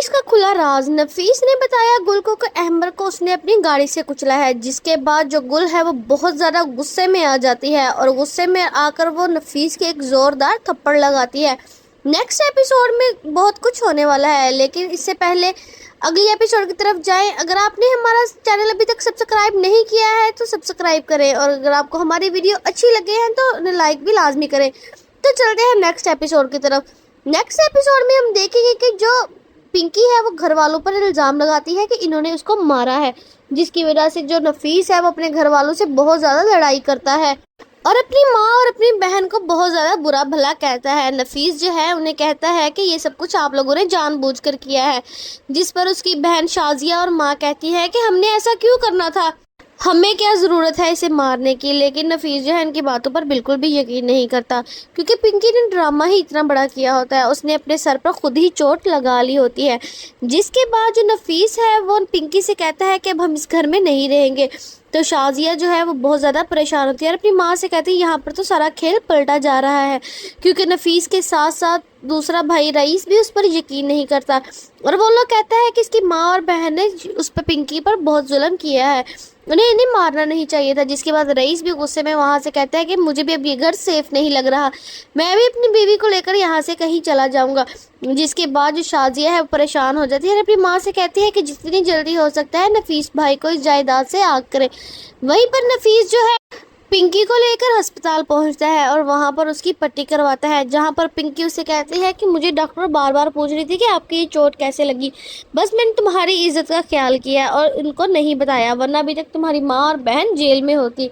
नफीस का खुला राज। नफीस ने बताया गुल को कि अहमर को उसने अपनी गाड़ी से कुचला है, जिसके बाद जो गुल है वो बहुत ज़्यादा गुस्से में आ जाती है और गुस्से में आकर वो नफीस के एक ज़ोरदार थप्पड़ लगाती है। नेक्स्ट एपिसोड में बहुत कुछ होने वाला है, लेकिन इससे पहले अगली एपिसोड की तरफ जाएं। अगर आपने हमारा चैनल अभी तक सब्सक्राइब नहीं किया है तो सब्सक्राइब करें, और अगर आपको हमारी वीडियो अच्छी लगे हैं तो लाइक भी लाजमी करें। तो चलते हैं नेक्स्ट एपिसोड की तरफ। नेक्स्ट एपिसोड में हम देखेंगे कि जो पिंकी है वो घर वालों पर इल्ज़ाम लगाती है कि इन्होंने उसको मारा है, जिसकी वजह से जो नफीस है वो अपने घर वालों से बहुत ज़्यादा लड़ाई करता है और अपनी माँ और अपनी बहन को बहुत ज़्यादा बुरा भला कहता है। नफीस जो है उन्हें कहता है कि ये सब कुछ आप लोगों ने जानबूझकर किया है, जिस पर उसकी बहन शाजिया और माँ कहती है कि हमने ऐसा क्यों करना था, हमें क्या ज़रूरत है इसे मारने की। लेकिन नफीस जो है इनकी बातों पर बिल्कुल भी यकीन नहीं करता, क्योंकि पिंकी ने ड्रामा ही इतना बड़ा किया होता है, उसने अपने सर पर खुद ही चोट लगा ली होती है। जिसके बाद जो नफीस है वो पिंकी से कहता है कि अब हम इस घर में नहीं रहेंगे। तो शाजिया जो है वो बहुत ज़्यादा परेशान होती है और अपनी माँ से कहती है यहाँ पर तो सारा खेल पलटा जा रहा है, क्योंकि नफीस के साथ साथ दूसरा भाई रईस भी उस पर यकीन नहीं करता और वो लोग कहता है कि इसकी माँ और बहन ने उस पर पिंकी पर बहुत जुल्म किया है, इन्हें मारना नहीं चाहिए था। जिसके बाद रईस भी गुस्से में वहाँ से कहता है कि मुझे भी अब ये घर सेफ नहीं लग रहा, मैं भी अपनी बीवी को लेकर यहाँ से कहीं चला जाऊँगा। जिसके बाद जो शाजिया है वो परेशान हो जाती है और अपनी माँ से कहती है कि जितनी जल्दी हो सकता है नफीस भाई को इस जायदाद से आग करे। वहीं पर नफीस जो है पिंकी को लेकर अस्पताल पहुंचता है और वहां पर उसकी पट्टी करवाता है, जहां पर पिंकी उसे कहती है कि मुझे डॉक्टर बार बार पूछ रही थी कि आपकी ये चोट कैसे लगी, बस मैंने तुम्हारी इज्जत का ख्याल किया और इनको नहीं बताया, वरना अभी तक तुम्हारी माँ और बहन जेल में होती।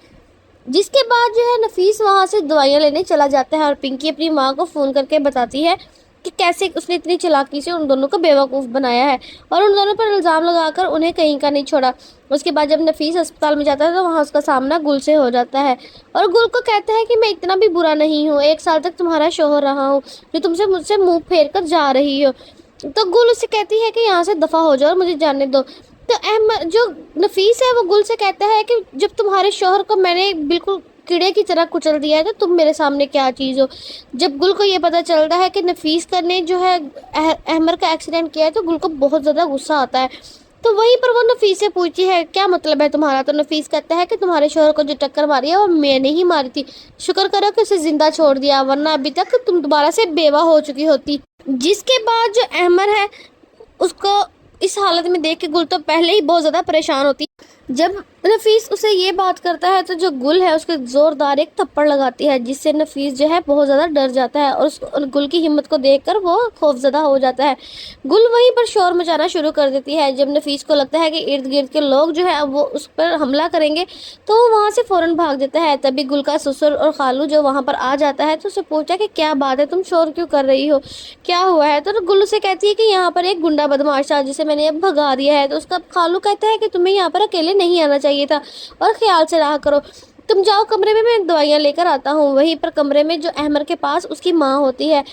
जिसके बाद जो है नफीस वहां से दवाइयाँ लेने चला जाता है और पिंकी अपनी माँ को फ़ोन करके बताती है कि कैसे उसने इतनी चालाकी से उन दोनों को बेवकूफ़ बनाया है और उन दोनों पर इल्ज़ाम लगाकर उन्हें कहीं का नहीं छोड़ा। उसके बाद जब नफीस अस्पताल में जाता है तो वहाँ उसका सामना गुल से हो जाता है और गुल को कहता है कि मैं इतना भी बुरा नहीं हूँ, 1 साल तक तुम्हारा शौहर रहा हूँ जो तुमसे मुझसे मुँह फेर कर जा रही हो। तो गुल उससे कहती है कि यहाँ से दफ़ा हो जाओ और मुझे जाने दो। तो अहमद जो नफीस है वो गुल से कहता है कि जब तुम्हारे शौहर को मैंने बिल्कुल कीड़े की तरह कुचल दिया है तो तुम मेरे सामने क्या चीज़ हो। जब गुल को ये पता चलता है कि नफीस का ने जो है अहमर का एक्सीडेंट किया है तो गुल को बहुत ज़्यादा गुस्सा आता है। तो वहीं पर वो नफीस से पूछती है क्या मतलब है तुम्हारा। तो नफीस कहता है कि तुम्हारे शौहर को जो टक्कर मारी है वो मैंने ही मारी थी, शुक्र करो कि उसे जिंदा छोड़ दिया, वरना अभी तक तुम दोबारा से बेवा हो चुकी होती। जिसके बाद जो अहमर है उसको इस हालत में देख के गुल तो पहले ही बहुत ज़्यादा परेशान होती। जब नफीस उसे ये बात करता है तो जो गुल है उसको ज़ोरदार एक थप्पड़ लगाती है, जिससे नफीस जो है बहुत ज़्यादा डर जाता है और गुल की हिम्मत को देखकर वो खौफज़दा हो जाता है। गुल वहीं पर शोर मचाना शुरू कर देती है। जब नफीस को लगता है कि इर्द गिर्द के लोग जो है वो उस पर हमला करेंगे तो वो वहाँ से फ़ौरन भाग जाता है। तभी गुल का ससुर और खालू जो वहाँ पर आ जाता है तो उसे पूछा कि क्या बात है, तुम शोर क्यों कर रही हो, क्या हुआ है। तो गुल उसे कहती है कि यहाँ पर एक गुंडा बदमाश था जिसे मैंने अब भगा दिया है। तो उसका खालू कहता है कि तुम्हें यहाँ पर अकेले नहीं आना चाहिए था और ख्याल से रहा करो, तुम जाओ कमरे में, मैं दवाइयाँ लेकर आता हूँ। वहीं पर कमरे में जो अहमर के पास उसकी माँ होती है,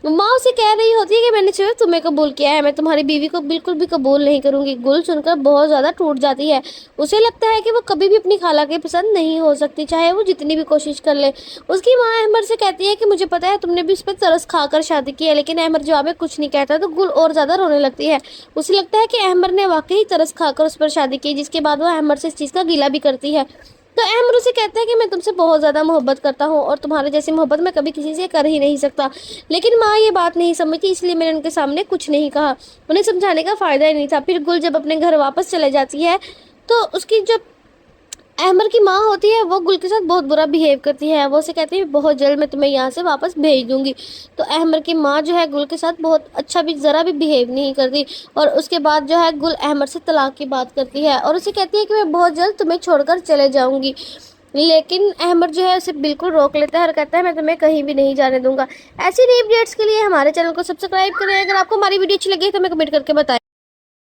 माँ उसे कह रही होती है कि मैंने सिर्फ तुम्हें कबूल किया है, मैं तुम्हारी बीवी को बिल्कुल भी कबूल नहीं करूँगी। गुल सुनकर बहुत ज़्यादा टूट जाती है, उसे लगता है कि वो कभी भी अपनी खाला के पसंद नहीं हो सकती, चाहे वो जितनी भी कोशिश कर ले। उसकी माँ अहमर से कहती है कि मुझे पता है तुमने भी इस पर तरस खाकर शादी की है, लेकिन अहमर जवाब में कुछ नहीं कहता। तो गुल और ज़्यादा रोने लगती है, उसे लगता है कि अहमर ने वाकई तरस खाकर उस पर शादी की। जिसके बाद वो अहमर से इस चीज़ का गिला भी करती है। तो अहमर उसे कहता है कि मैं तुमसे बहुत ज़्यादा मोहब्बत करता हूँ और तुम्हारे जैसी मोहब्बत मैं कभी किसी से कर ही नहीं सकता। लेकिन माँ ये बात नहीं समझती, इसलिए मैंने उनके सामने कुछ नहीं कहा, उन्हें समझाने का फ़ायदा ही नहीं था। फिर गुल जब अपने घर वापस चले जाती है तो उसकी जो अहमर की माँ होती है वो गुल के साथ बहुत बुरा बिहेव करती है। वो उसे कहती है बहुत जल्द मैं तुम्हें यहाँ से वापस भेज दूँगी। तो अहमर की माँ जो है गुल के साथ बहुत अच्छा भी ज़रा भी बिहेव नहीं करती और उसके बाद जो है गुल अहमर से तलाक की बात करती है और उसे कहती है कि मैं बहुत जल्द तुम्हें छोड़कर चले जाऊँगी। लेकिन अहमर जो है उसे बिल्कुल रोक लेता है और कहता है मैं तुम्हें कहीं भी नहीं जाने दूँगा। ऐसी नई अपडेट्स के लिए हमारे चैनल को सब्सक्राइब करें। अगर आपको हमारी वीडियो अच्छी लगी तो हमें कमेंट करके बताएं।